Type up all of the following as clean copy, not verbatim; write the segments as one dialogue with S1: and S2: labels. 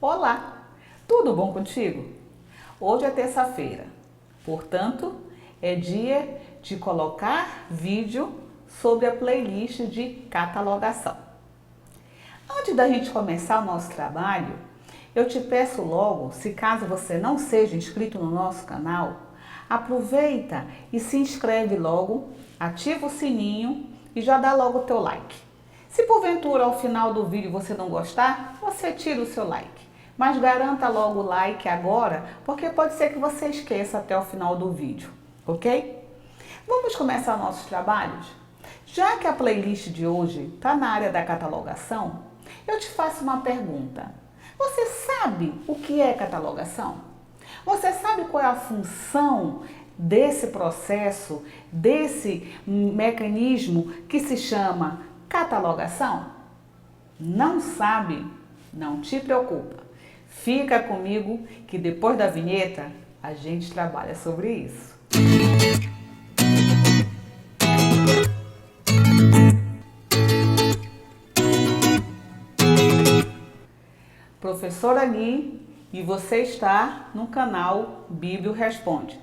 S1: Olá, tudo bom contigo? Hoje é terça-feira, portanto, é dia de colocar vídeo sobre a playlist de catalogação. Antes da gente começar o nosso trabalho, eu te peço logo, se caso você não seja inscrito no nosso canal, aproveita e se inscreve logo, ativa o sininho e já dá logo o teu like. Se porventura ao final do vídeo você não gostar, você tira o seu like. Mas garanta logo o like agora, porque pode ser que você esqueça até o final do vídeo, ok? Vamos começar nossos trabalhos? Já que a playlist de hoje está na área da catalogação, eu te faço uma pergunta. Você sabe o que é catalogação? Você sabe qual é a função desse processo, desse mecanismo que se chama catalogação? Não sabe? Não te preocupa. Fica comigo que depois da vinheta a gente trabalha sobre isso. Professora Ali, e você está no canal Bíblia Responde.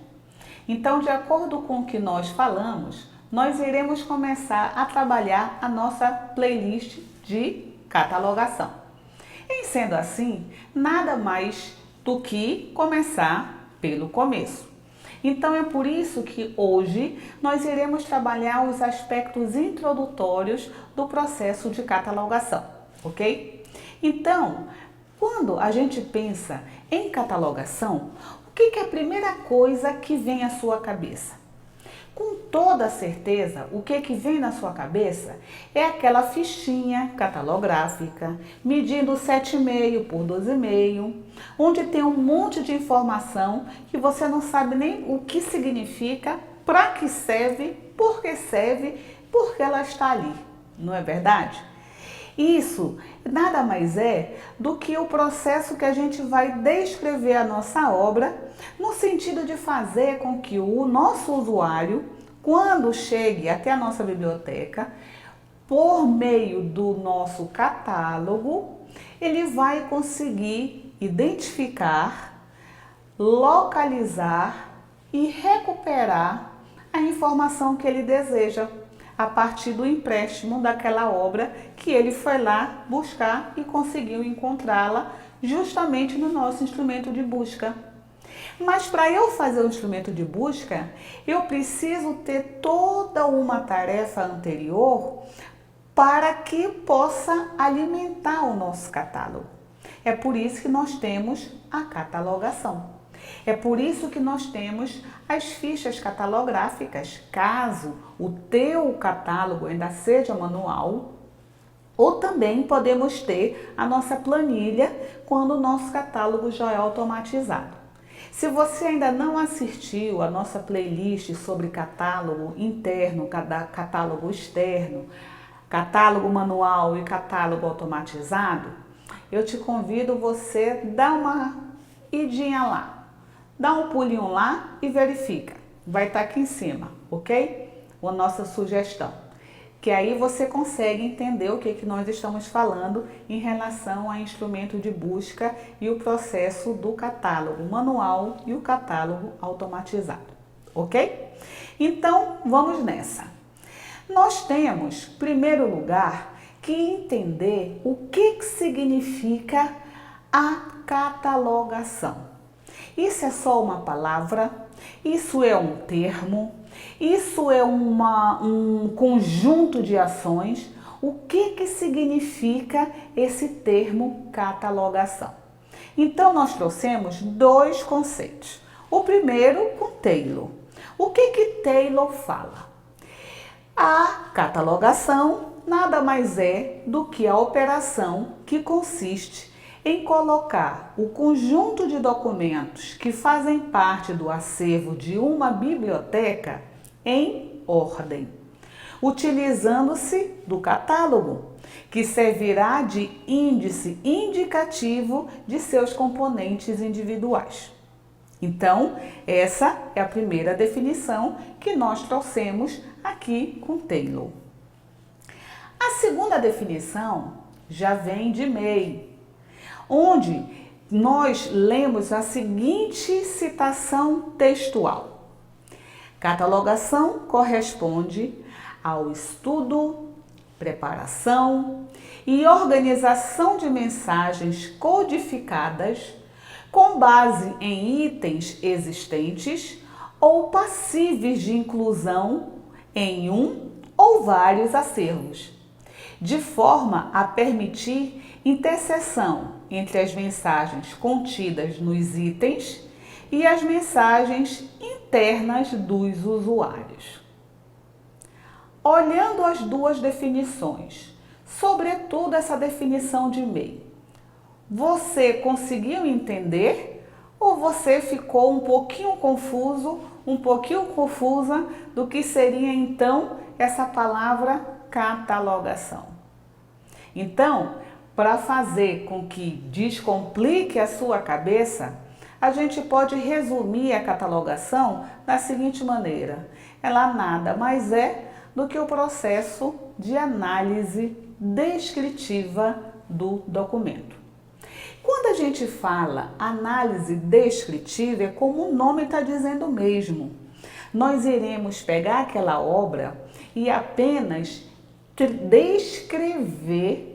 S1: Então, de acordo com o que nós falamos, nós iremos começar a trabalhar a nossa playlist de catalogação. Em sendo assim, nada mais do que começar pelo começo. Então é por isso que hoje nós iremos trabalhar os aspectos introdutórios do processo de catalogação, ok? Então, quando a gente pensa em catalogação, o que é a primeira coisa que vem à sua cabeça? Com toda certeza, o que vem na sua cabeça é aquela fichinha catalográfica, medindo 7,5 por 12,5, onde tem um monte de informação que você não sabe nem o que significa, para que serve, por que ela está ali, não é verdade? Isso nada mais é do que o processo que a gente vai descrever a nossa obra, no sentido de fazer com que o nosso usuário, quando chegue até a nossa biblioteca, por meio do nosso catálogo, ele vai conseguir identificar, localizar e recuperar a informação que ele deseja, a partir do empréstimo daquela obra que ele foi lá buscar e conseguiu encontrá-la justamente no nosso instrumento de busca. Mas para eu fazer o instrumento de busca, eu preciso ter toda uma tarefa anterior para que possa alimentar o nosso catálogo. É por isso que nós temos a catalogação. É por isso que nós temos as fichas catalográficas, caso o teu catálogo ainda seja manual, ou também podemos ter a nossa planilha quando o nosso catálogo já é automatizado. Se você ainda não assistiu a nossa playlist sobre catálogo interno, catálogo externo, catálogo manual e catálogo automatizado, eu te convido você a dar uma idinha lá. Dá um pulinho lá e verifica. Vai estar aqui em cima, ok? A nossa sugestão. Que aí você consegue entender o que nós estamos falando em relação a instrumento de busca e o processo do catálogo manual e o catálogo automatizado, ok? Então, vamos nessa. Nós temos, em primeiro lugar, que entender o que significa a catalogação. Isso é só uma palavra, isso é um termo, isso é um conjunto de ações. O que significa esse termo catalogação? Então, nós trouxemos dois conceitos. O primeiro com Taylor. O que Taylor fala? A catalogação nada mais é do que a operação que consiste em colocar o conjunto de documentos que fazem parte do acervo de uma biblioteca em ordem, utilizando-se do catálogo, que servirá de índice indicativo de seus componentes individuais. Então, essa é a primeira definição que nós trouxemos aqui com Taylor. A segunda definição já vem de May, onde nós lemos a seguinte citação textual: catalogação corresponde ao estudo, preparação e organização de mensagens codificadas com base em itens existentes ou passíveis de inclusão em um ou vários acervos, de forma a permitir interseção entre as mensagens contidas nos itens e as mensagens internas dos usuários. Olhando as duas definições, sobretudo essa definição de e-mail, você conseguiu entender ou você ficou um pouquinho confuso, um pouquinho confusa do que seria então essa palavra catalogação? Então, para fazer com que descomplique a sua cabeça, a gente pode resumir a catalogação da seguinte maneira: ela nada mais é do que o processo de análise descritiva do documento. Quando a gente fala análise descritiva, é como o nome está dizendo mesmo. Nós iremos pegar aquela obra e apenas descrever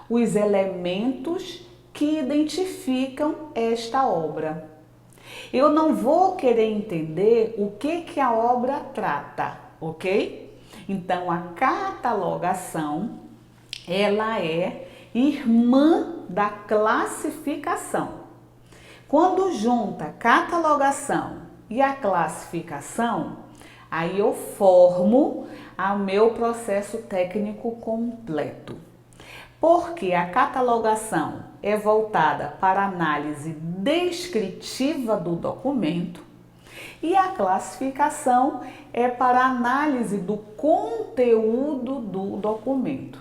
S1: os elementos que identificam esta obra. Eu não vou querer entender o que a obra trata, ok? Então, a catalogação, ela é irmã da classificação. Quando junta catalogação e a classificação, aí eu formo o meu processo técnico completo. Porque a catalogação é voltada para a análise descritiva do documento e a classificação é para a análise do conteúdo do documento,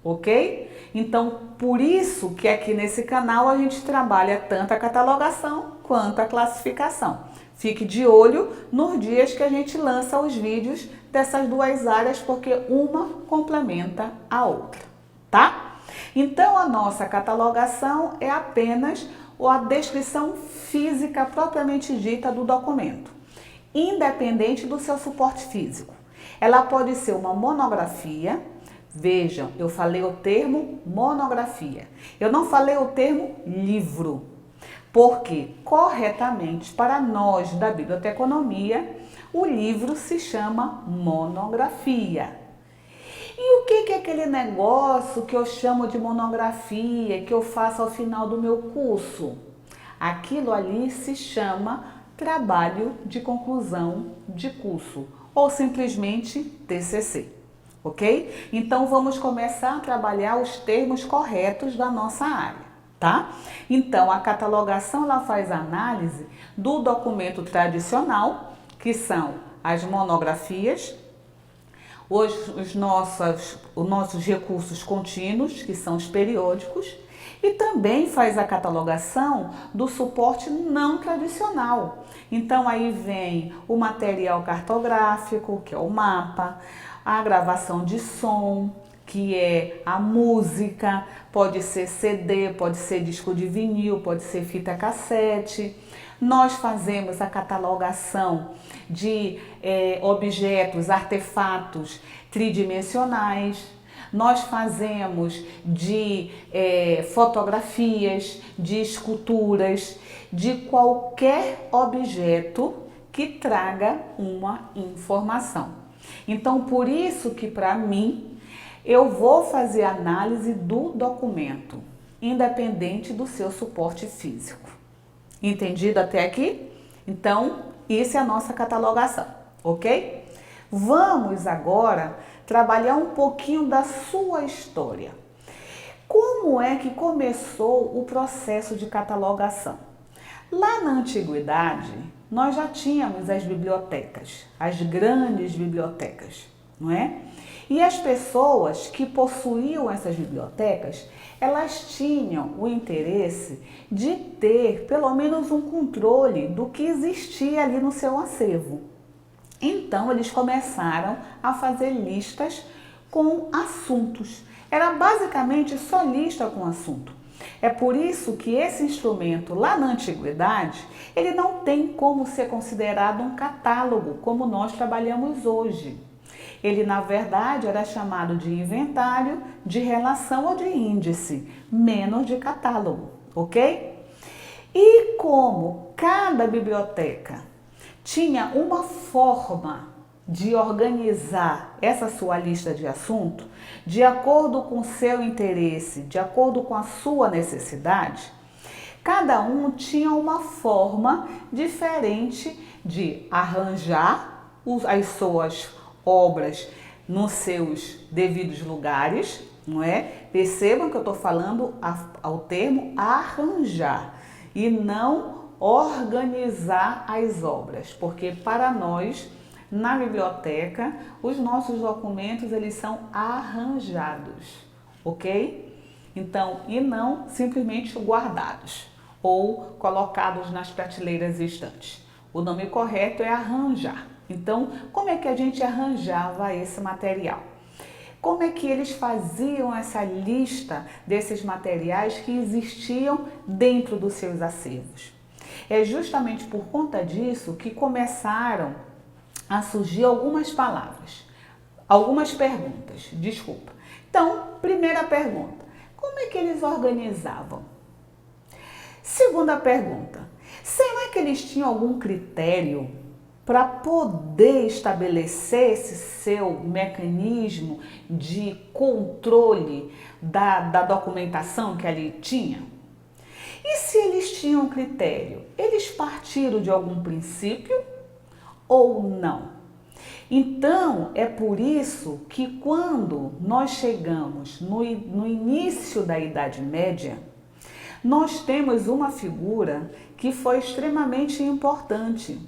S1: ok? Então, por isso que aqui nesse canal a gente trabalha tanto a catalogação quanto a classificação. Fique de olho nos dias que a gente lança os vídeos dessas duas áreas, porque uma complementa a outra, tá? Então, a nossa catalogação é apenas a descrição física propriamente dita do documento, independente do seu suporte físico. Ela pode ser uma monografia. Vejam, eu falei o termo monografia. Eu não falei o termo livro, porque corretamente para nós da biblioteconomia, o livro se chama monografia. E o que é aquele negócio que eu chamo de monografia, que eu faço ao final do meu curso? Aquilo ali se chama trabalho de conclusão de curso, ou simplesmente TCC, ok? Então vamos começar a trabalhar os termos corretos da nossa área, tá? Então a catalogação, ela faz a análise do documento tradicional, que são as monografias, os nossos recursos contínuos, que são os periódicos, e também faz a catalogação do suporte não tradicional. Então aí vem o material cartográfico, que é o mapa, a gravação de som, que é a música, pode ser CD, pode ser disco de vinil, pode ser fita cassete. Nós fazemos a catalogação de objetos, artefatos tridimensionais. Nós fazemos de fotografias, de esculturas, de qualquer objeto que traga uma informação. Então, por isso que para mim, eu vou fazer análise do documento, independente do seu suporte físico. Entendido até aqui? Então, isso é a nossa catalogação, ok? Vamos agora trabalhar um pouquinho da sua história. Como é que começou o processo de catalogação? Lá na antiguidade, nós já tínhamos as bibliotecas, as grandes bibliotecas, não é? E as pessoas que possuíam essas bibliotecas, elas tinham o interesse de ter pelo menos um controle do que existia ali no seu acervo. Então, eles começaram a fazer listas com assuntos. Era basicamente só lista com assunto. É por isso que esse instrumento lá na antiguidade, ele não tem como ser considerado um catálogo como nós trabalhamos hoje. Ele, na verdade, era chamado de inventário, de relação ou de índice, menos de catálogo, ok? E como cada biblioteca tinha uma forma de organizar essa sua lista de assuntos, de acordo com o seu interesse, de acordo com a sua necessidade, cada um tinha uma forma diferente de arranjar as suas obras nos seus devidos lugares, não é? Percebam que eu estou falando ao termo arranjar e não organizar as obras, porque para nós, na biblioteca, os nossos documentos eles são arranjados, ok? Então, e não simplesmente guardados ou colocados nas prateleiras e estantes. O nome correto é arranjar. Então, como é que a gente arranjava esse material? Como é que eles faziam essa lista desses materiais que existiam dentro dos seus acervos? É justamente por conta disso que começaram a surgir algumas palavras, algumas perguntas, desculpa. Então, primeira pergunta, como é que eles organizavam? Segunda pergunta, será que eles tinham algum critério para poder estabelecer esse seu mecanismo de controle da documentação que ali tinha? E se eles tinham critério, eles partiram de algum princípio ou não? Então, é por isso que quando nós chegamos no início da Idade Média, nós temos uma figura que foi extremamente importante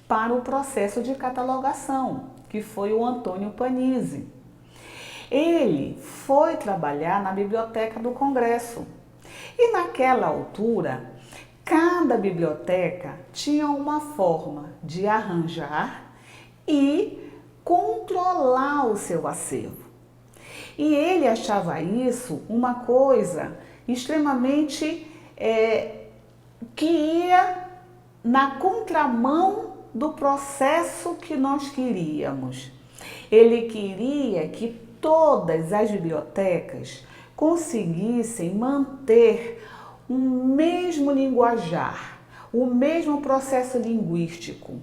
S1: para o processo de catalogação, que foi o Antônio Panizzi. Ele foi trabalhar na Biblioteca do Congresso e naquela altura, cada biblioteca tinha uma forma de arranjar e controlar o seu acervo. E ele achava isso uma coisa extremamente que ia na contramão do processo que nós queríamos. Ele queria que todas as bibliotecas conseguissem manter o mesmo linguajar, o mesmo processo linguístico,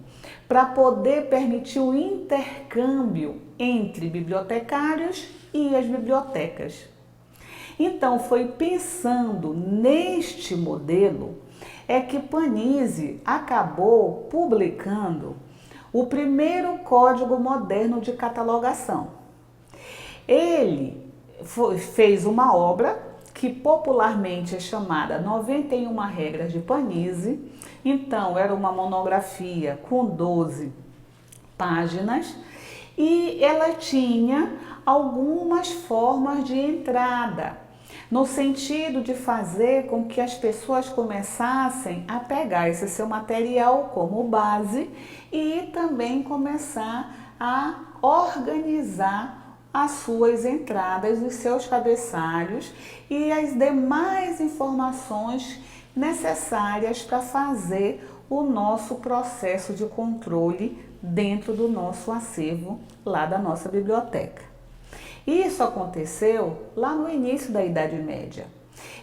S1: para poder permitir o intercâmbio entre bibliotecários e as bibliotecas. Então, foi pensando neste modelo é que Panizzi acabou publicando o primeiro Código Moderno de Catalogação. Ele fez uma obra que popularmente é chamada 91 Regras de Panizzi. Então, era uma monografia com 12 páginas e ela tinha algumas formas de entrada, no sentido de fazer com que as pessoas começassem a pegar esse seu material como base e também começar a organizar as suas entradas, os seus cabeçalhos e as demais informações necessárias para fazer o nosso processo de controle dentro do nosso acervo lá da nossa biblioteca. Isso aconteceu lá no início da Idade Média.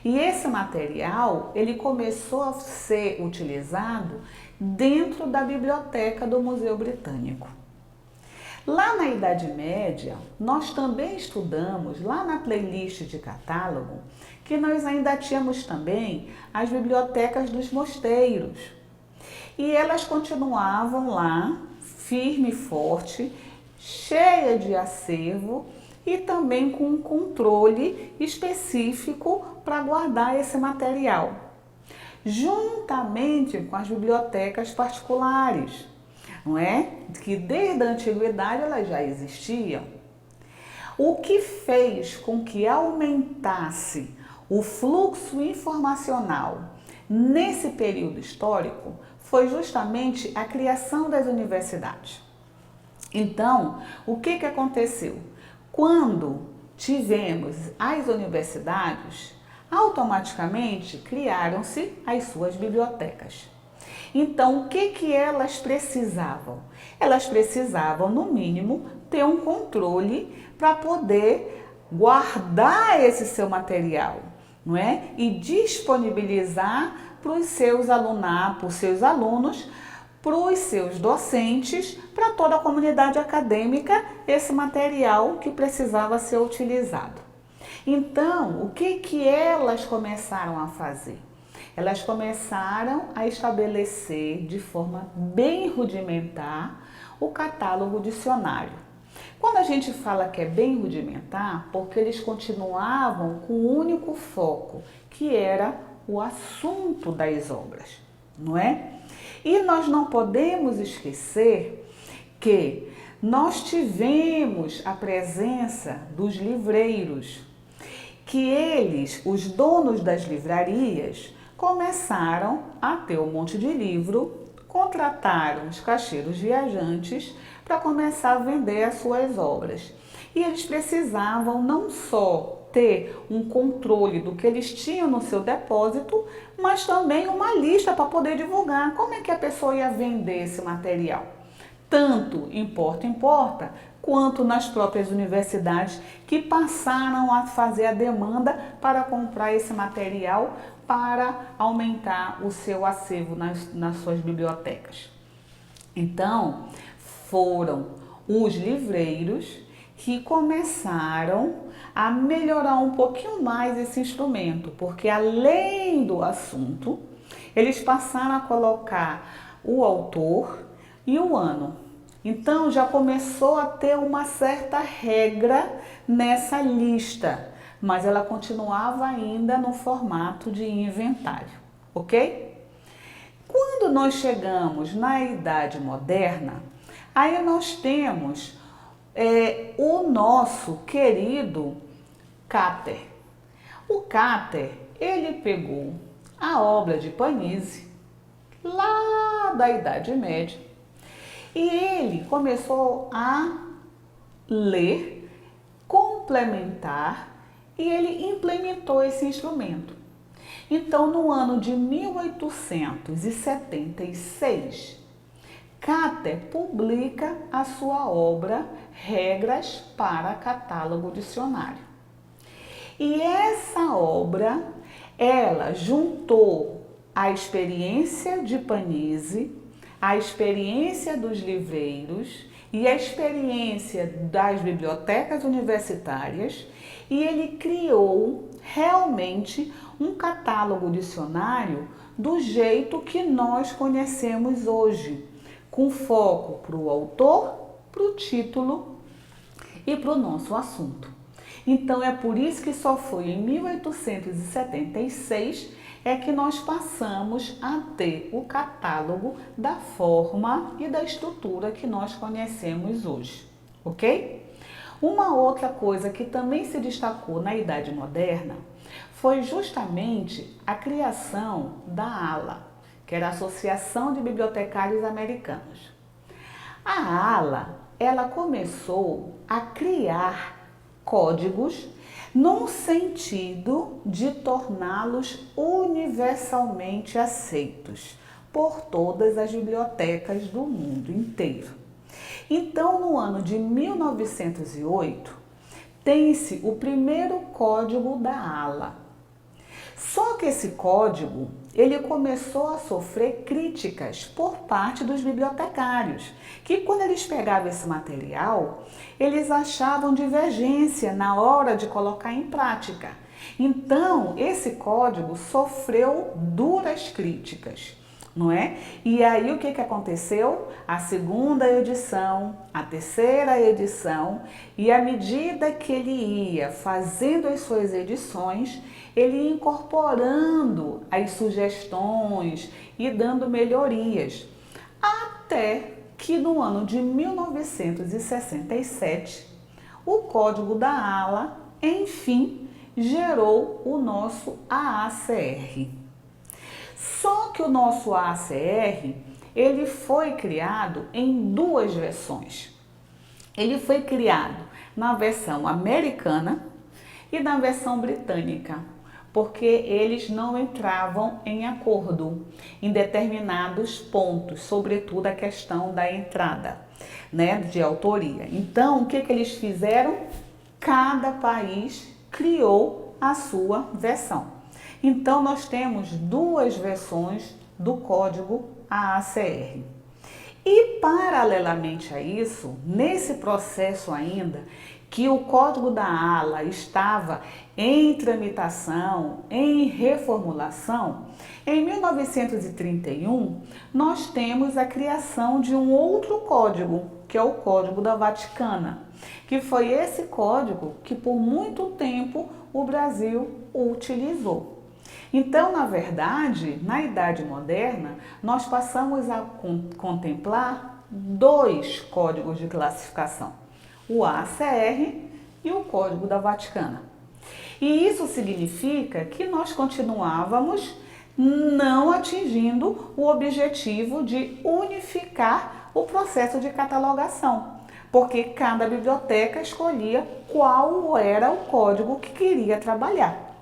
S1: E esse material, ele começou a ser utilizado dentro da biblioteca do Museu Britânico. Lá na Idade Média, nós também estudamos, lá na playlist de catálogo, que nós ainda tínhamos também as bibliotecas dos mosteiros. E elas continuavam lá, firme e forte, cheia de acervo e também com um controle específico para guardar esse material, juntamente com as bibliotecas particulares, não é? Que desde a antiguidade elas já existiam. O que fez com que aumentasse o fluxo informacional nesse período histórico foi justamente a criação das universidades. Então, o que aconteceu? Quando tivemos as universidades, automaticamente criaram-se as suas bibliotecas. Então, o que elas precisavam? Elas precisavam, no mínimo, ter um controle para poder guardar esse seu material, não é? E disponibilizar para os seus alunos, para os seus docentes, para toda a comunidade acadêmica, esse material que precisava ser utilizado. Então, o que elas começaram a fazer? Elas começaram a estabelecer de forma bem rudimentar o catálogo dicionário. Quando a gente fala que é bem rudimentar, porque eles continuavam com um único foco, que era o assunto das obras, não é? E nós não podemos esquecer que nós tivemos a presença dos livreiros, que eles, os donos das livrarias, começaram a ter um monte de livro, contrataram os caixeiros viajantes para começar a vender as suas obras. E eles precisavam não só ter um controle do que eles tinham no seu depósito, mas também uma lista para poder divulgar como é que a pessoa ia vender esse material. Tanto em porta, quanto nas próprias universidades que passaram a fazer a demanda para comprar esse material para aumentar o seu acervo nas suas bibliotecas. Então, foram os livreiros que começaram a melhorar um pouquinho mais esse instrumento, porque além do assunto, eles passaram a colocar o autor e o ano. Então já começou a ter uma certa regra nessa lista, mas ela continuava ainda no formato de inventário, ok? Quando nós chegamos na Idade Moderna, aí nós temos o nosso querido Cáter. O Cáter, ele pegou a obra de Panizzi, lá da Idade Média, e ele começou a ler, complementar, e ele implementou esse instrumento. Então, no ano de 1876, Cáter publica a sua obra Regras para Catálogo Dicionário. E essa obra, ela juntou a experiência de Panizzi, a experiência dos livreiros e a experiência das bibliotecas universitárias, e ele criou realmente um catálogo dicionário do jeito que nós conhecemos hoje, com foco para o autor, para o título e para o nosso assunto. Então é por isso que só foi em 1876 que nós passamos a ter o catálogo da forma e da estrutura que nós conhecemos hoje, ok? Uma outra coisa que também se destacou na Idade Moderna foi justamente a criação da ALA, que era a Associação de Bibliotecários Americanos. A ALA, ela começou a criar códigos num sentido de torná-los universalmente aceitos por todas as bibliotecas do mundo inteiro. Então, no ano de 1908, tem-se o primeiro código da ALA. Só que esse código, ele começou a sofrer críticas por parte dos bibliotecários, que quando eles pegavam esse material, eles achavam divergência na hora de colocar em prática. Então, esse código sofreu duras críticas, não é? E aí o que aconteceu? A segunda edição, a terceira edição, e à medida que ele ia fazendo as suas edições, ele ia incorporando as sugestões e dando melhorias, até que no ano de 1967, o código da ALA, enfim, gerou o nosso AACR. Só que o nosso AACR, ele foi criado em duas versões. Ele foi criado na versão americana e na versão britânica. porque eles não entravam em acordo em determinados pontos, sobretudo a questão da entrada, né, de autoria. Então, o que eles fizeram? Cada país criou a sua versão. Então, nós temos duas versões do código AACR. E, paralelamente a isso, nesse processo ainda, que o código da ALA estava em tramitação, em reformulação, em 1931, nós temos a criação de um outro código, que é o Código da Vaticana, que foi esse código que por muito tempo o Brasil utilizou. Então, na verdade, na Idade Moderna, nós passamos a contemplar dois códigos de classificação, o AACR e o Código da Vaticana. E isso significa que nós continuávamos não atingindo o objetivo de unificar o processo de catalogação, porque cada biblioteca escolhia qual era o código que queria trabalhar,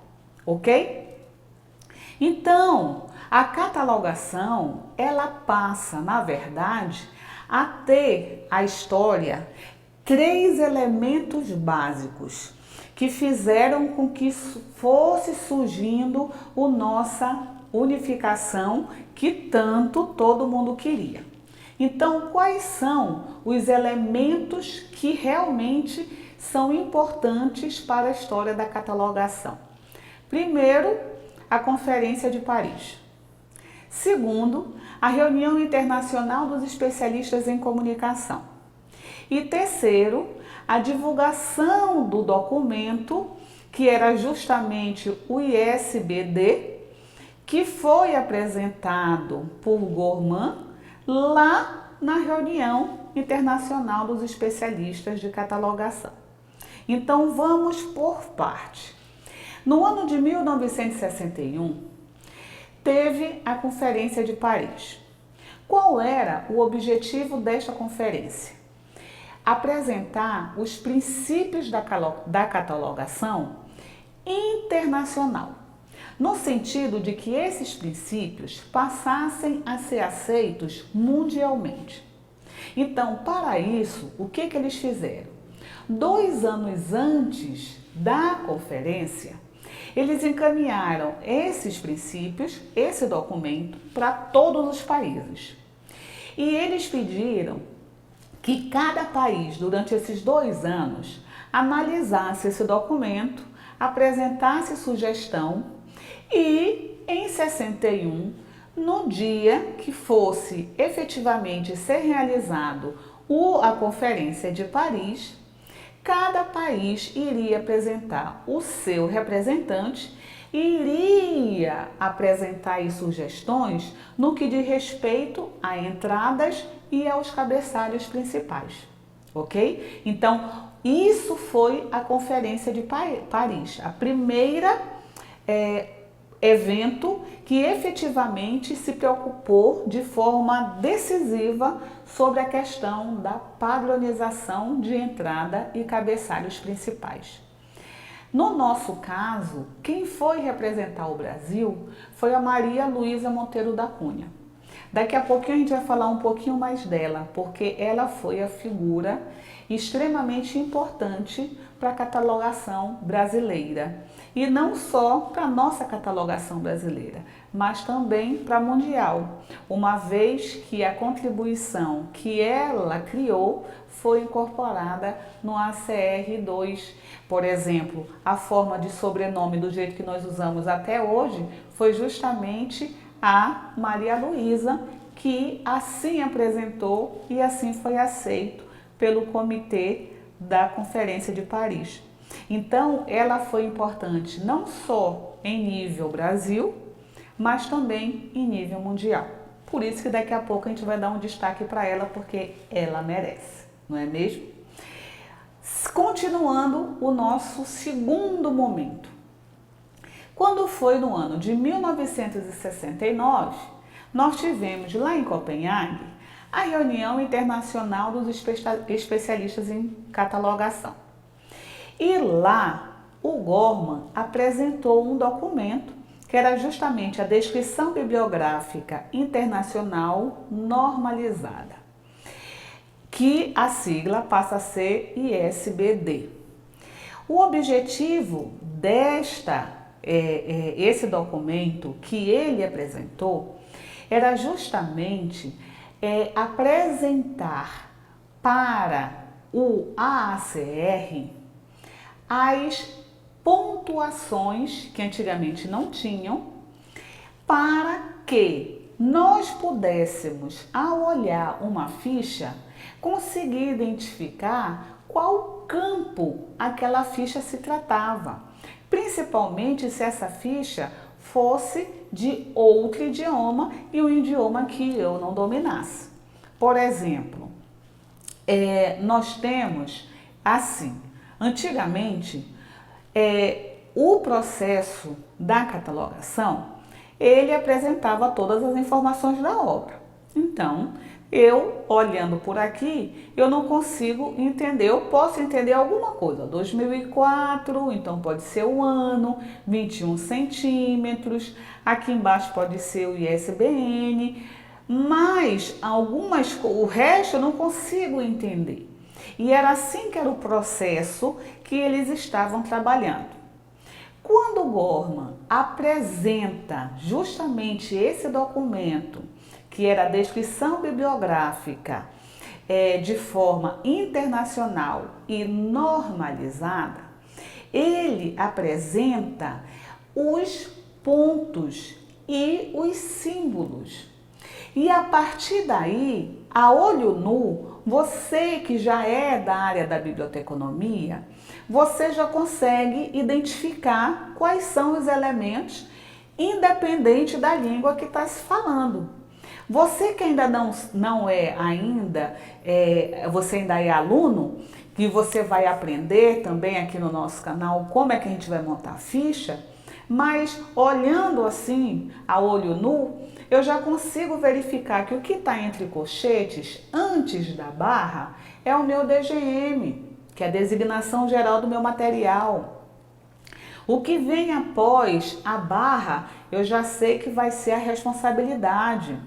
S1: ok? Então, a catalogação, ela passa, na verdade, a ter a história três elementos básicos que fizeram com que fosse surgindo a nossa unificação que tanto todo mundo queria. Então, quais são os elementos que realmente são importantes para a história da catalogação? Primeiro, a Conferência de Paris. Segundo, a Reunião Internacional dos Especialistas em Comunicação. E terceiro, a divulgação do documento, que era justamente o ISBD, que foi apresentado por Gorman lá na Reunião Internacional dos Especialistas de Catalogação. Então, vamos por parte. No ano de 1961, teve a Conferência de Paris. Qual era o objetivo desta conferência? Apresentar os princípios da catalogação internacional, no sentido de que esses princípios passassem a ser aceitos mundialmente. Então, para isso, o que eles fizeram? 2 anos antes da conferência, eles encaminharam esses princípios, esse documento, para todos os países. E eles pediram que cada país, durante esses 2 anos, analisasse esse documento, apresentasse sugestão e, em 61, no dia que fosse efetivamente ser realizado a Conferência de Paris, cada país iria apresentar o seu representante e iria apresentar aí sugestões no que diz respeito a entradas e aos cabeçalhos principais, ok? Então, isso foi a Conferência de Paris, a primeira evento que efetivamente se preocupou de forma decisiva sobre a questão da padronização de entrada e cabeçalhos principais. No nosso caso, quem foi representar o Brasil foi a Maria Luísa Monteiro da Cunha. Daqui a pouquinho a gente vai falar um pouquinho mais dela, porque ela foi a figura extremamente importante para a catalogação brasileira. E não só para a nossa catalogação brasileira, mas também para a mundial, uma vez que a contribuição que ela criou foi incorporada no ACR2. Por exemplo, a forma de sobrenome do jeito que nós usamos até hoje foi justamente a Maria Luísa, que assim apresentou e assim foi aceito pelo Comitê da Conferência de Paris. Então, ela foi importante não só em nível Brasil, mas também em nível mundial. Por isso que daqui a pouco a gente vai dar um destaque para ela, porque ela merece, não é mesmo? Continuando o nosso segundo momento. Quando foi no ano de 1969, nós tivemos lá em Copenhague a Reunião Internacional dos Especialistas em Catalogação. E lá o Gorman apresentou um documento que era justamente a Descrição Bibliográfica Internacional Normalizada, que a sigla passa a ser ISBD. O objetivo esse documento que ele apresentou era justamente apresentar para o AACR as pontuações que antigamente não tinham, para que nós pudéssemos, ao olhar uma ficha, conseguir identificar qual campo aquela ficha se tratava, principalmente se essa ficha fosse de outro idioma e um idioma que eu não dominasse. Por exemplo, nós temos assim, antigamente, o processo da catalogação, ele apresentava todas as informações da obra. Então, eu, olhando por aqui, eu não consigo entender, eu posso entender alguma coisa, 2004, então pode ser o ano, 21 centímetros, aqui embaixo pode ser o ISBN, mas o resto eu não consigo entender. E era assim que era o processo que eles estavam trabalhando. Quando o Gorman apresenta justamente esse documento, que era a Descrição Bibliográfica de forma internacional e normalizada, ele apresenta os pontos e os símbolos. E a partir daí, a olho nu, você que já é da área da biblioteconomia, você já consegue identificar quais são os elementos, independente da língua que está se falando. Você que ainda não é ainda, você ainda é aluno, que você vai aprender também aqui no nosso canal como é que a gente vai montar a ficha, mas olhando assim, a olho nu, eu já consigo verificar que o que está entre colchetes, antes da barra, é o meu DGM, que é a designação geral do meu material. O que vem após a barra, eu já sei que vai ser a responsabilidade.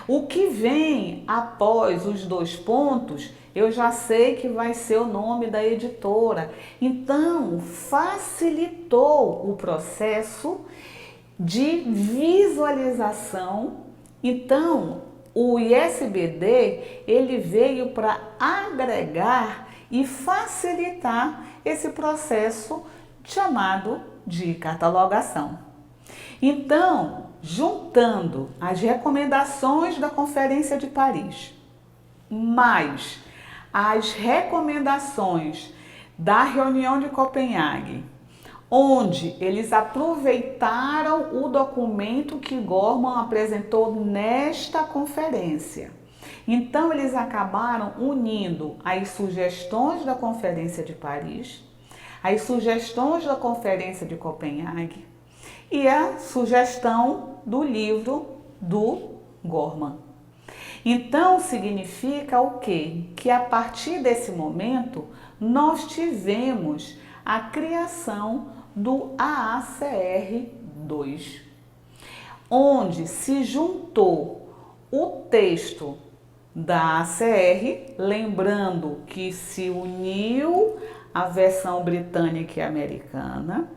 S1: O que vem após os 2 pontos, eu já sei que vai ser o nome da editora. Então, facilitou o processo de visualização. Então, o ISBD, ele veio para agregar e facilitar esse processo chamado de catalogação. Então, juntando as recomendações da Conferência de Paris, mais as recomendações da reunião de Copenhague, onde eles aproveitaram o documento que Gorman apresentou nesta conferência. Então, eles acabaram unindo as sugestões da Conferência de Paris, as sugestões da Conferência de Copenhague e a sugestão do livro do Gorman. Então, significa o quê? Que a partir desse momento, nós tivemos a criação do AACR2, onde se juntou o texto da ACR, lembrando que se uniu a versão britânica e americana,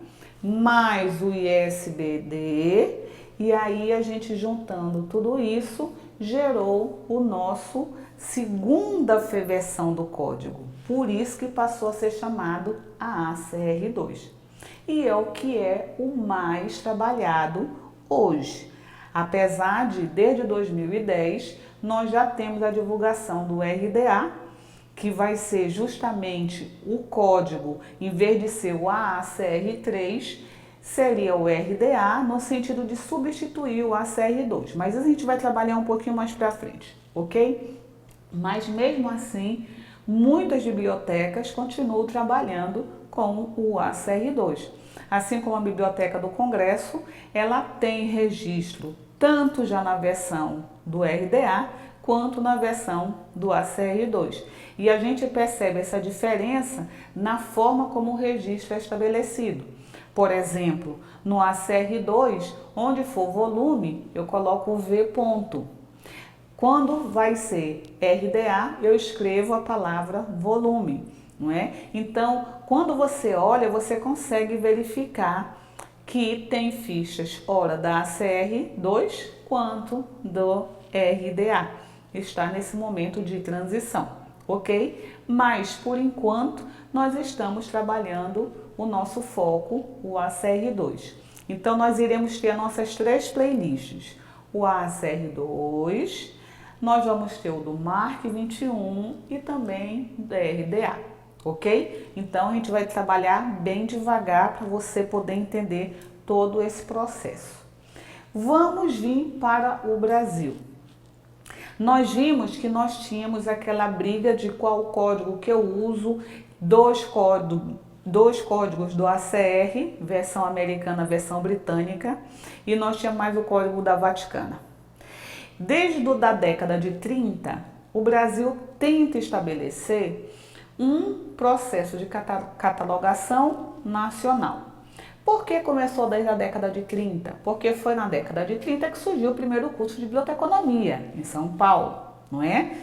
S1: mais o ISBD, e aí a gente juntando tudo isso, gerou o nosso segunda versão do código. Por isso que passou a ser chamado AACR2. E é o que é o mais trabalhado hoje. Apesar de, desde 2010, nós já temos a divulgação do RDA, que vai ser justamente o código, em vez de ser o AACR3, seria o RDA, no sentido de substituir o ACR2. Mas a gente vai trabalhar um pouquinho mais para frente, ok? Mas mesmo assim, muitas bibliotecas continuam trabalhando com o ACR2. Assim como a Biblioteca do Congresso, ela tem registro tanto já na versão do RDA, quanto na versão do ACR2. E a gente percebe essa diferença na forma como o registro é estabelecido. Por exemplo, no ACR2, onde for volume, eu coloco o V ponto. Quando vai ser RDA, eu escrevo a palavra volume, não é? Então, quando você olha, você consegue verificar que tem fichas, ora da ACR2 quanto do RDA. Está nesse momento de transição, ok? Mas, por enquanto, nós estamos trabalhando o nosso foco, o ACR2. Então, nós iremos ter nossas 3 playlists. O ACR2, nós vamos ter o do MARC 21 e também do RDA, ok? Então, a gente vai trabalhar bem devagar para você poder entender todo esse processo. Vamos vir para o Brasil. Nós vimos que nós tínhamos aquela briga de qual código que eu uso, dois códigos do ACR, versão americana, versão britânica, e nós tínhamos mais o código da Vaticana. Desde da década de 30, o Brasil tenta estabelecer um processo de catalogação nacional. Por que começou desde a década de 30? Porque foi na década de 30 que surgiu o primeiro curso de biblioteconomia em São Paulo, não é?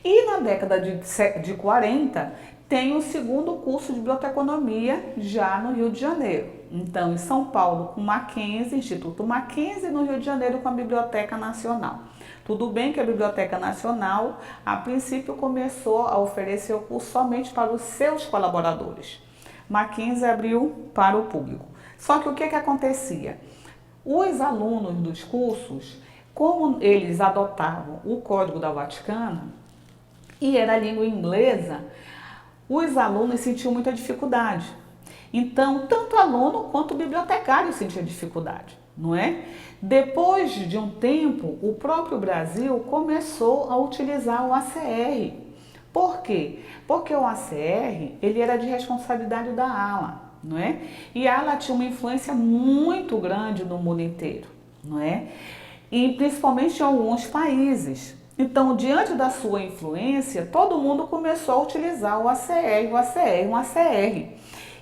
S1: E na década de 40 tem o segundo curso de biblioteconomia já no Rio de Janeiro. Então, em São Paulo com Mackenzie, Instituto Mackenzie, no Rio de Janeiro com a Biblioteca Nacional. Tudo bem que a Biblioteca Nacional, a princípio, começou a oferecer o curso somente para os seus colaboradores. Mackenzie abriu para o público. Só que o que acontecia? Os alunos dos cursos, como eles adotavam o Código da Vaticana e era a língua inglesa, os alunos sentiam muita dificuldade. Então, tanto aluno quanto bibliotecário sentiam dificuldade, não é? Depois de um tempo, o próprio Brasil começou a utilizar o ACR. Por quê? Porque o ACR, ele era de responsabilidade da ALA, não é? E a ALA tinha uma influência muito grande no mundo inteiro, não é? E principalmente em alguns países. Então, diante da sua influência, todo mundo começou a utilizar o ACR, o ACR, o ACR.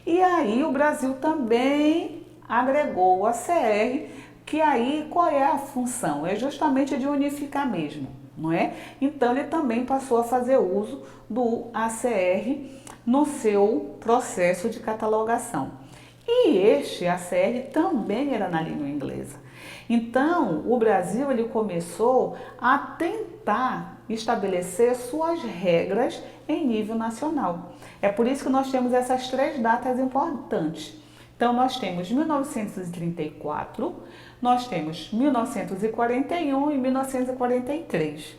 S1: E aí o Brasil também agregou o ACR, que aí qual é a função? É justamente de unificar mesmo, não é? Então ele também passou a fazer uso do ACR no seu processo de catalogação. E este ACR também era na língua inglesa. Então, o Brasil ele começou a tentar estabelecer suas regras em nível nacional. É por isso que nós temos essas 3 datas importantes. Então, nós temos 1934, nós temos 1941 e 1943.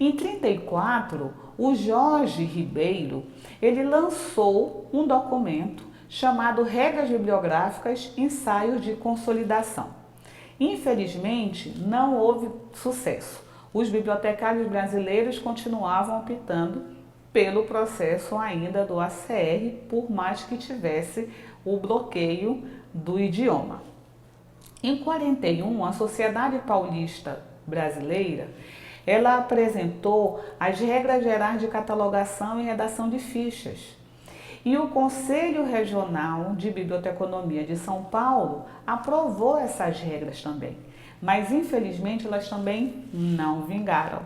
S1: Em 34, o Jorge Ribeiro, ele lançou um documento chamado Regras Bibliográficas, Ensaios de Consolidação. Infelizmente, não houve sucesso. Os bibliotecários brasileiros continuavam optando pelo processo ainda do ACR, por mais que tivesse o bloqueio do idioma. Em 41, a Sociedade Paulista Brasileira, ela apresentou as regras gerais de catalogação e redação de fichas. E o Conselho Regional de Biblioteconomia de São Paulo aprovou essas regras também, mas infelizmente elas também não vingaram.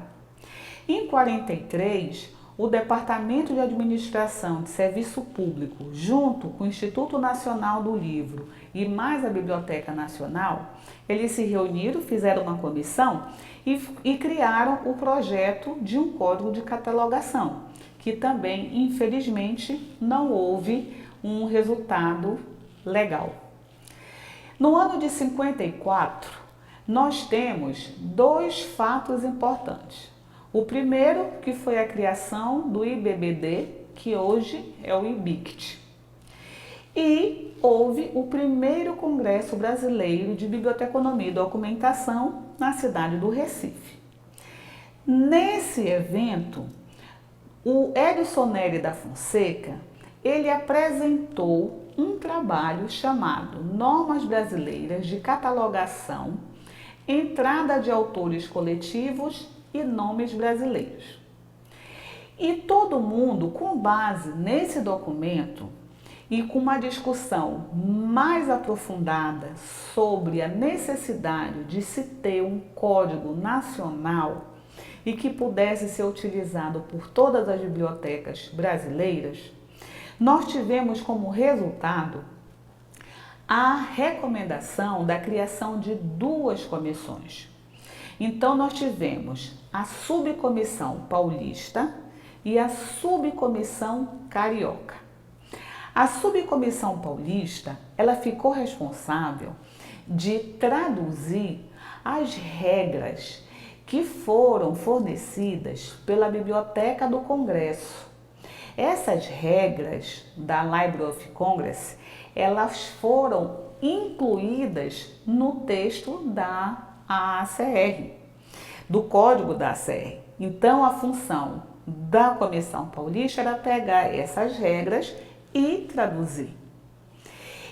S1: Em 43, o Departamento de Administração de Serviço Público, junto com o Instituto Nacional do Livro e mais a Biblioteca Nacional, eles se reuniram, fizeram uma comissão e criaram o projeto de um código de catalogação, que também, infelizmente, não houve um resultado legal. No ano de 54, nós temos 2 fatos importantes. O primeiro, que foi a criação do IBBD, que hoje é o IBICT. E houve o primeiro Congresso Brasileiro de Biblioteconomia e Documentação na cidade do Recife. Nesse evento, o Edson Nery da Fonseca, ele apresentou um trabalho chamado Normas Brasileiras de Catalogação, Entrada de Autores Coletivos e nomes brasileiros. E todo mundo, com base nesse documento e com uma discussão mais aprofundada sobre a necessidade de se ter um código nacional e que pudesse ser utilizado por todas as bibliotecas brasileiras, nós tivemos como resultado a recomendação da criação de duas comissões. Então, nós tivemos a subcomissão paulista e a subcomissão carioca. A subcomissão paulista, ela ficou responsável de traduzir as regras que foram fornecidas pela Biblioteca do Congresso. Essas regras da Library of Congress, elas foram incluídas no texto da ACR, do código da ACR. Então, a função da Comissão Paulista era pegar essas regras e traduzir.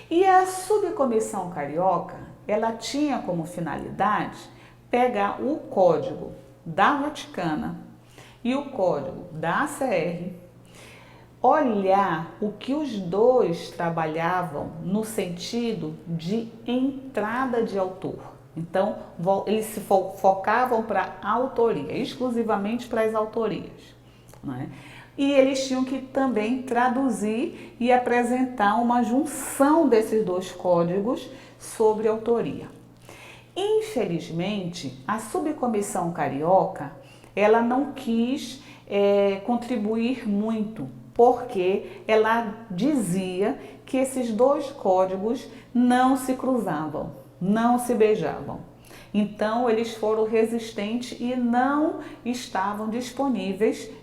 S1: E a subcomissão carioca, ela tinha como finalidade pegar o código da Vaticana e o código da ACR, olhar o que os dois trabalhavam no sentido de entrada de autor. Então, eles se focavam para a autoria, exclusivamente para as autorias, né? E eles tinham que também traduzir e apresentar uma junção desses dois códigos sobre autoria. Infelizmente, a subcomissão carioca, ela não quis contribuir muito, porque ela dizia que esses dois códigos não se cruzavam, não se beijavam. Então, eles foram resistentes e não estavam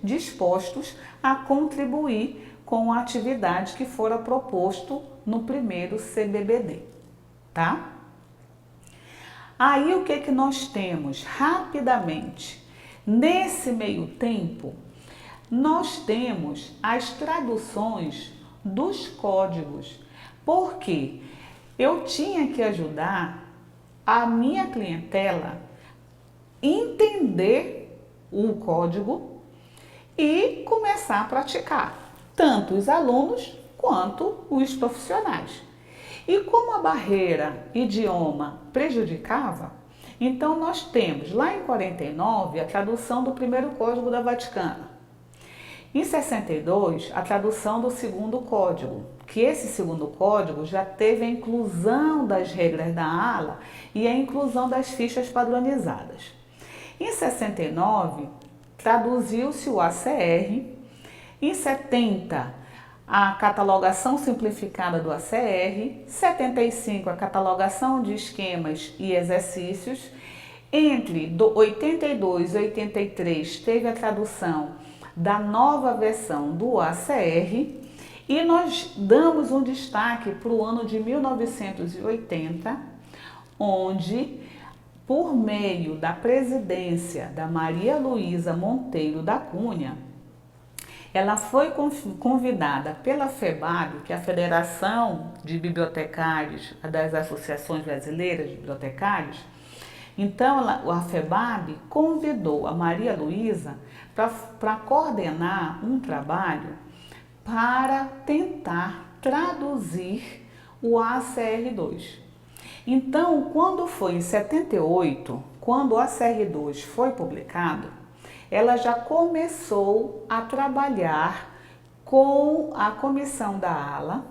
S1: dispostos a contribuir com a atividade que fora proposto no primeiro CBBD, tá? Aí, o que nós temos? Rapidamente, nesse meio tempo, nós temos as traduções dos códigos, porque eu tinha que ajudar a minha clientela entender o código e começar a praticar, tanto os alunos quanto os profissionais. E como a barreira idioma prejudicava, então nós temos lá em 49 a tradução do primeiro código da Vaticana. Em 62, a tradução do segundo código, que esse segundo código já teve a inclusão das regras da ALA e a inclusão das fichas padronizadas. Em 69, traduziu-se o ACR. Em 70, a catalogação simplificada do ACR. 75, a catalogação de esquemas e exercícios. Entre 82 e 83, teve a tradução da nova versão do ACR, e nós damos um destaque para o ano de 1980, onde, por meio da presidência da Maria Luísa Monteiro da Cunha, ela foi convidada pela FEBAB, que é a Federação de Bibliotecários das Associações Brasileiras de Bibliotecários. Então, a FEBAB convidou a Maria Luísa para coordenar um trabalho para tentar traduzir o ACR2. Então, quando foi em 78, quando o ACR2 foi publicado, ela já começou a trabalhar com a comissão da ALA,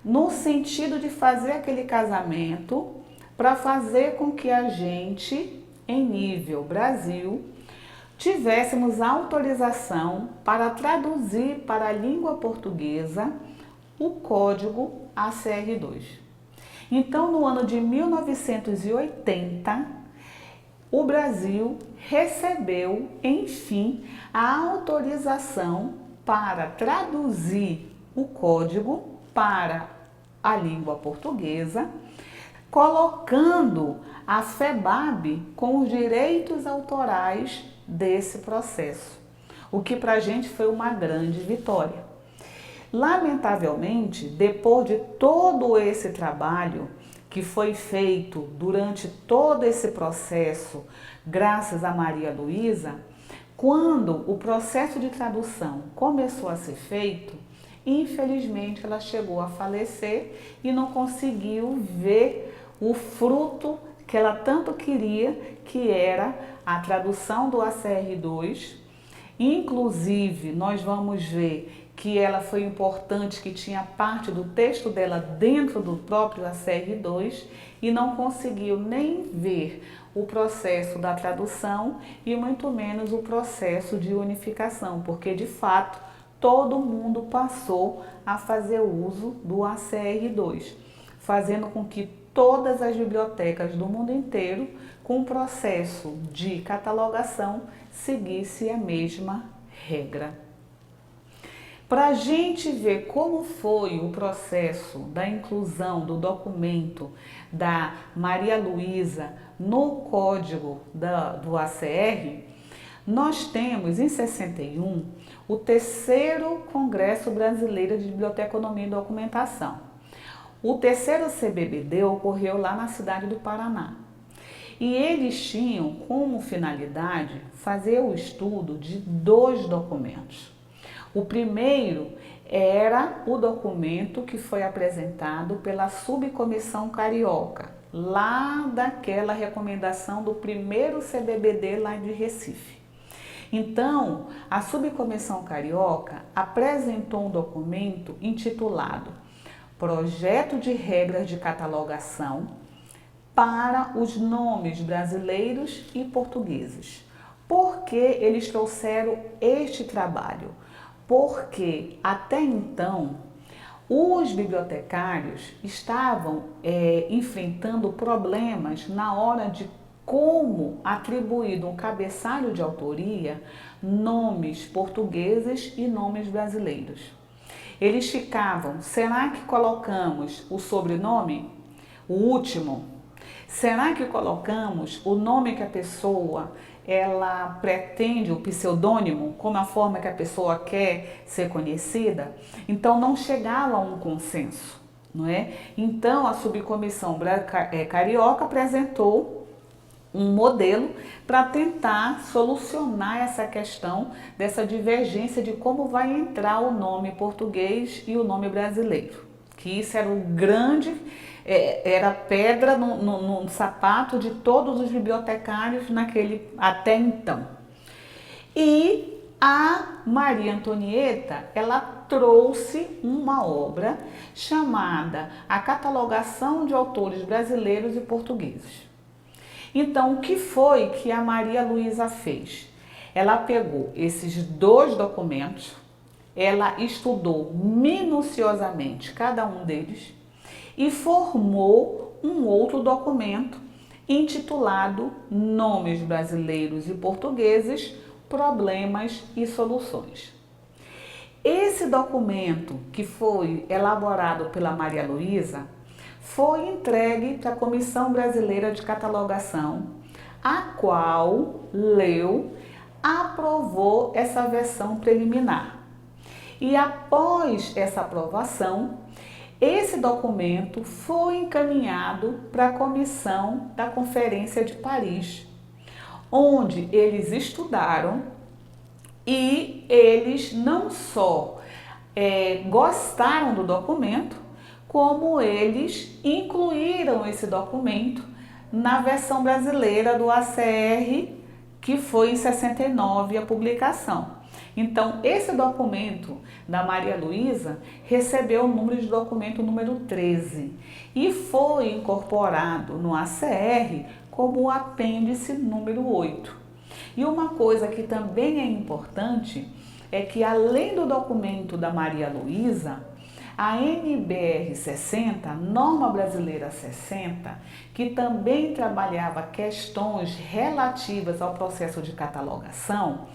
S1: no sentido de fazer aquele casamento para fazer com que a gente, em nível Brasil, tivéssemos autorização para traduzir para a língua portuguesa o código ACR2. Então, no ano de 1980, o Brasil recebeu, enfim, a autorização para traduzir o código para a língua portuguesa, colocando a FEBAB com os direitos autorais desse processo, o que para a gente foi uma grande vitória. Lamentavelmente, depois de todo esse trabalho que foi feito durante todo esse processo, graças a Maria Luísa, quando o processo de tradução começou a ser feito, infelizmente ela chegou a falecer e não conseguiu ver o fruto que ela tanto queria, que era a tradução do ACR2. Inclusive, nós vamos ver que ela foi importante, que tinha parte do texto dela dentro do próprio ACR2 e não conseguiu nem ver o processo da tradução e muito menos o processo de unificação, porque de fato todo mundo passou a fazer uso do ACR2, fazendo com que todas as bibliotecas do mundo inteiro, com o processo de catalogação, seguisse a mesma regra. Para a gente ver como foi o processo da inclusão do documento da Maria Luísa no código do ACR, nós temos em 61 o terceiro Congresso Brasileiro de Biblioteconomia e Documentação. O terceiro CBBD ocorreu lá na cidade do Paraná. E eles tinham como finalidade fazer o estudo de 2 documentos. O primeiro era o documento que foi apresentado pela Subcomissão Carioca, lá daquela recomendação do primeiro CBBD lá de Recife. Então, a Subcomissão Carioca apresentou um documento intitulado Projeto de Regras de Catalogação para os nomes brasileiros e portugueses. Por que eles trouxeram este trabalho? Porque até então os bibliotecários estavam enfrentando problemas na hora de como atribuir no cabeçalho de autoria nomes portugueses e nomes brasileiros. Eles ficavam, será que colocamos o sobrenome, o último? Será que colocamos o nome que a pessoa ela pretende, o pseudônimo, como a forma que a pessoa quer ser conhecida? Então não chegava a um consenso, não é? Então a Subcomissão Carioca apresentou um modelo para tentar solucionar essa questão dessa divergência de como vai entrar o nome português e o nome brasileiro. Que isso era o grande, era pedra no sapato de todos os bibliotecários até então. E a Maria Antonieta, ela trouxe uma obra chamada A Catalogação de Autores Brasileiros e Portugueses. Então, o que foi que a Maria Luísa fez? Ela pegou esses 2 documentos, ela estudou minuciosamente cada um deles e formou um outro documento intitulado Nomes Brasileiros e Portugueses, Problemas e Soluções. Esse documento, que foi elaborado pela Maria Luísa, foi entregue para a Comissão Brasileira de Catalogação, a qual leu, aprovou essa versão preliminar. E após essa aprovação, esse documento foi encaminhado para a comissão da Conferência de Paris, onde eles estudaram e eles não só gostaram do documento, como eles incluíram esse documento na versão brasileira do ACR, que foi em 69 a publicação. Então, esse documento da Maria Luísa recebeu o número de documento número 13 e foi incorporado no ACR como o apêndice número 8. E uma coisa que também é importante é que, além do documento da Maria Luísa, a NBR 60, Norma Brasileira 60, que também trabalhava questões relativas ao processo de catalogação,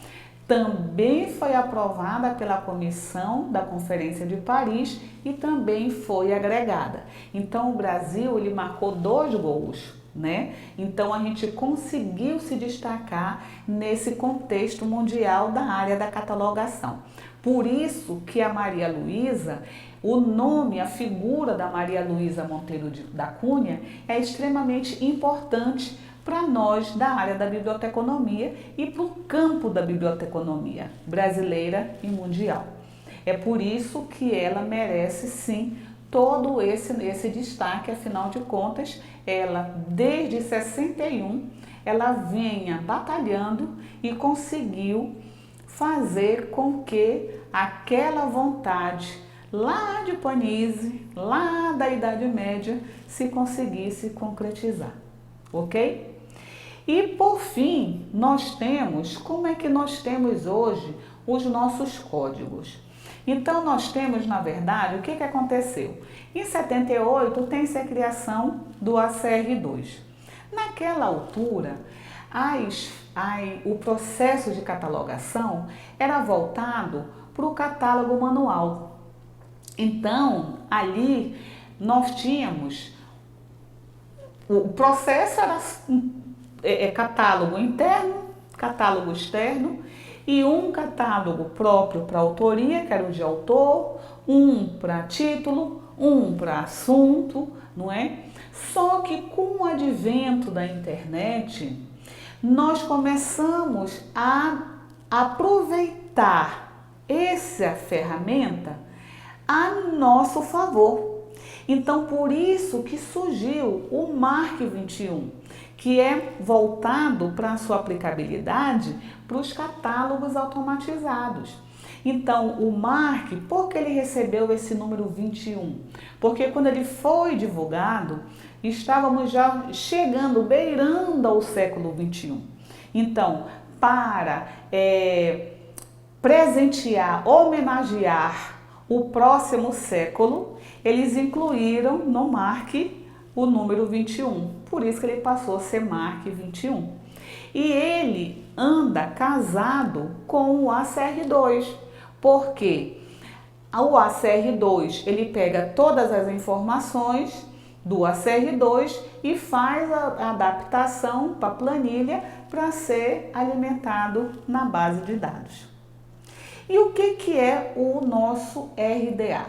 S1: também foi aprovada pela Comissão da Conferência de Paris e também foi agregada. Então o Brasil ele marcou 2 gols, né? Então a gente conseguiu se destacar nesse contexto mundial da área da catalogação. Por isso que a Maria Luísa, o nome, a figura da Maria Luísa Monteiro da Cunha é extremamente importante para nós da área da biblioteconomia e para o campo da biblioteconomia brasileira e mundial. É por isso que ela merece sim todo esse destaque, afinal de contas, ela desde 61, ela vinha batalhando e conseguiu fazer com que aquela vontade lá de Panizzi, lá da Idade Média, se conseguisse concretizar, ok? E por fim, nós temos, como é que nós temos hoje os nossos códigos? Então nós temos, na verdade, o que aconteceu? Em 78 tem-se a criação do ACR2. Naquela altura, o processo de catalogação era voltado para o catálogo manual. Então, ali nós tínhamos, o processo era catálogo interno, catálogo externo e um catálogo próprio para autoria, que era o de autor, um para título, um para assunto, não é? Só que com o advento da internet, nós começamos a aproveitar essa ferramenta a nosso favor. Então, por isso que surgiu o MARC 21, que é voltado para a sua aplicabilidade para os catálogos automatizados. Então, o MARC, por que ele recebeu esse número 21? Porque quando ele foi divulgado, estávamos já chegando, beirando ao século 21. Então, para presentear, homenagear o próximo século, eles incluíram no MARC o número 21. Por isso que ele passou a ser MARC 21. E ele anda casado com o ACR2, porque o ACR2 ele pega todas as informações do ACR2 e faz a adaptação para a planilha para ser alimentado na base de dados. E o que é o nosso RDA?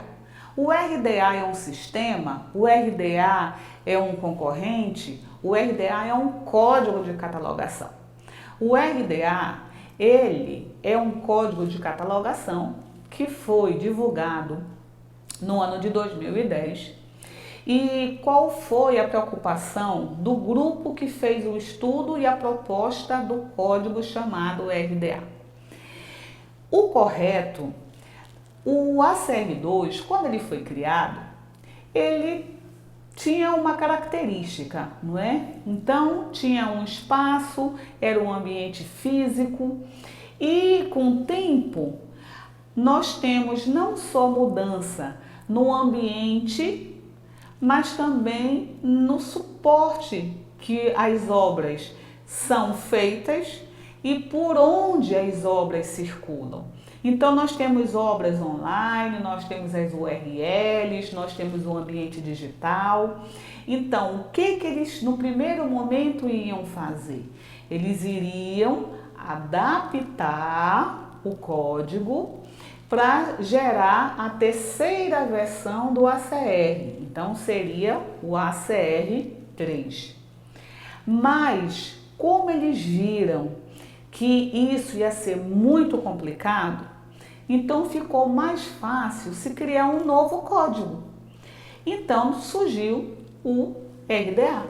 S1: O RDA é um sistema, o RDA é um concorrente, o RDA é um código de catalogação. O RDA, ele é um código de catalogação que foi divulgado no ano de 2010. E qual foi a preocupação do grupo que fez o estudo e a proposta do código chamado RDA? O correto, o ACR2, quando ele foi criado, ele tinha uma característica, não é? Então, tinha um espaço, era um ambiente físico e com o tempo nós temos não só mudança no ambiente, mas também no suporte que as obras são feitas e por onde as obras circulam. Então nós temos obras online, nós temos as URLs, nós temos o ambiente digital. Então o que eles no primeiro momento iam fazer? Eles iriam adaptar o código para gerar a terceira versão do ACR. Então seria o ACR3. Mas como eles viram que isso ia ser muito complicado, então ficou mais fácil se criar um novo código. Então surgiu o RDA.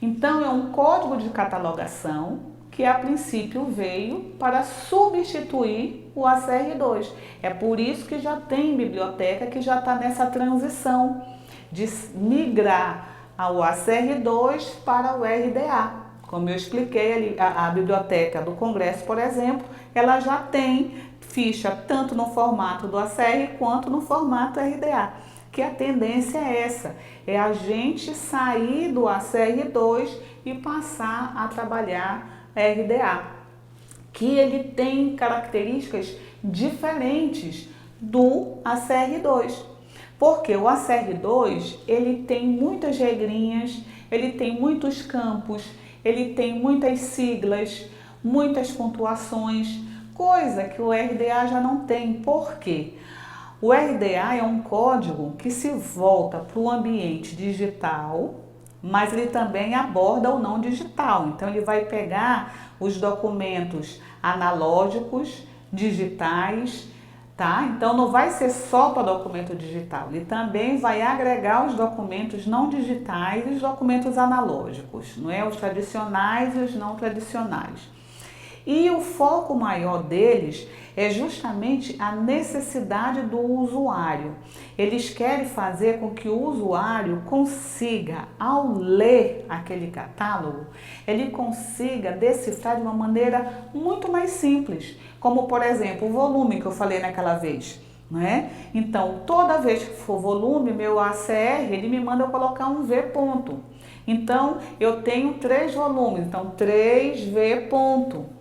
S1: Então é um código de catalogação que a princípio veio para substituir o ACR2. É por isso que já tem biblioteca que já está nessa transição de migrar ao ACR2 para o RDA. Como eu expliquei ali, a biblioteca do Congresso, por exemplo, ela já tem ficha tanto no formato do ACR quanto no formato RDA. Que a tendência é essa, é a gente sair do ACR2 e passar a trabalhar RDA, que ele tem características diferentes do ACR2. Porque o ACR2, ele tem muitas regrinhas, ele tem muitos campos, ele tem muitas siglas, muitas pontuações, coisa que o RDA já não tem. Por quê? O RDA é um código que se volta para o ambiente digital, mas ele também aborda o não digital. Então ele vai pegar os documentos analógicos, digitais, tá? Então não vai ser só para documento digital, ele também vai agregar os documentos não digitais e os documentos analógicos, não é? Os tradicionais e os não tradicionais. E o foco maior deles é justamente a necessidade do usuário. Eles querem fazer com que o usuário consiga, ao ler aquele catálogo, ele consiga decifrar de uma maneira muito mais simples. Como, por exemplo, o volume que eu falei naquela vez. Né? Então, toda vez que for volume, meu ACR, ele me manda eu colocar um V ponto. Então, eu tenho 3 volumes, então 3V ponto.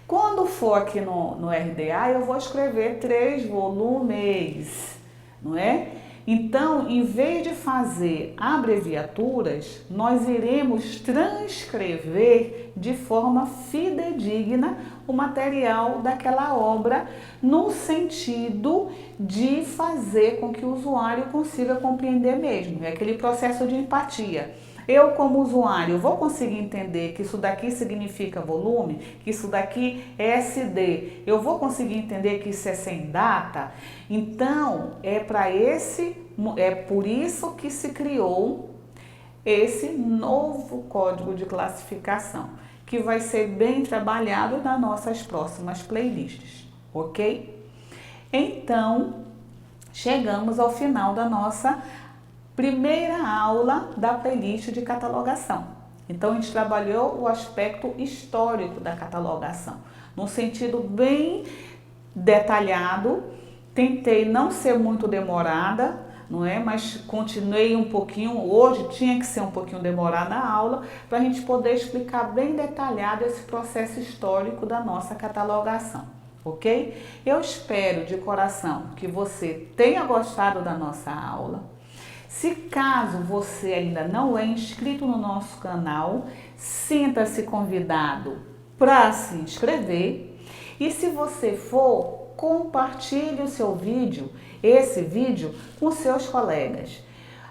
S1: Quando for aqui no RDA, eu vou escrever 3 volumes, não é? Então, em vez de fazer abreviaturas, nós iremos transcrever de forma fidedigna o material daquela obra, no sentido de fazer com que o usuário consiga compreender mesmo. É aquele processo de empatia. Eu, como usuário, vou conseguir entender que isso daqui significa volume, que isso daqui é SD. Eu vou conseguir entender que isso é sem data. Então, é por isso que se criou esse novo código de classificação, que vai ser bem trabalhado nas nossas próximas playlists, ok? Então, chegamos ao final da nossa primeira aula da playlist de catalogação. Então, a gente trabalhou o aspecto histórico da catalogação, num sentido bem detalhado. Tentei não ser muito demorada, não é? Mas continuei um pouquinho, hoje tinha que ser um pouquinho demorada a aula, para a gente poder explicar bem detalhado esse processo histórico da nossa catalogação, ok? Eu espero de coração que você tenha gostado da nossa aula. Se caso você ainda não é inscrito no nosso canal, sinta-se convidado para se inscrever. E se você for, compartilhe o seu vídeo, esse vídeo, com seus colegas.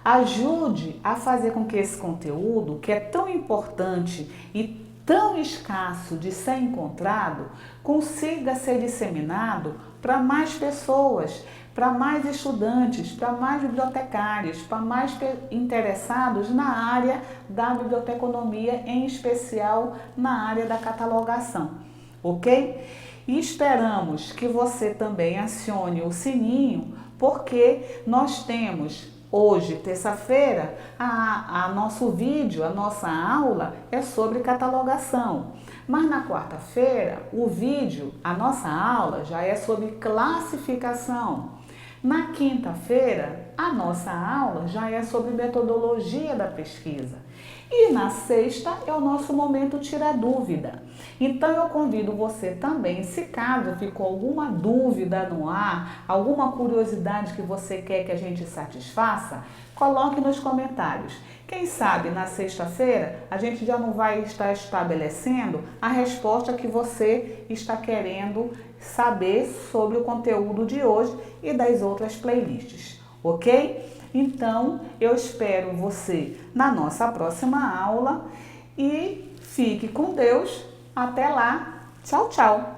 S1: Ajude a fazer com que esse conteúdo, que é tão importante e tão escasso de ser encontrado, consiga ser disseminado para mais pessoas, para mais estudantes, para mais bibliotecários, para mais interessados na área da biblioteconomia, em especial na área da catalogação, ok? E esperamos que você também acione o sininho, porque nós temos hoje, terça-feira, a nosso vídeo, a nossa aula é sobre catalogação. Mas na quarta-feira, o vídeo, a nossa aula já é sobre classificação. Na quinta-feira, a nossa aula já é sobre metodologia da pesquisa. E na sexta é o nosso momento Tira Dúvida. Então eu convido você também, se caso ficou alguma dúvida no ar, alguma curiosidade que você quer que a gente satisfaça, coloque nos comentários. Quem sabe na sexta-feira a gente já não vai estar estabelecendo a resposta que você está querendo saber sobre o conteúdo de hoje e das outras playlists, ok? Então, eu espero você na nossa próxima aula e fique com Deus. Até lá. Tchau, tchau.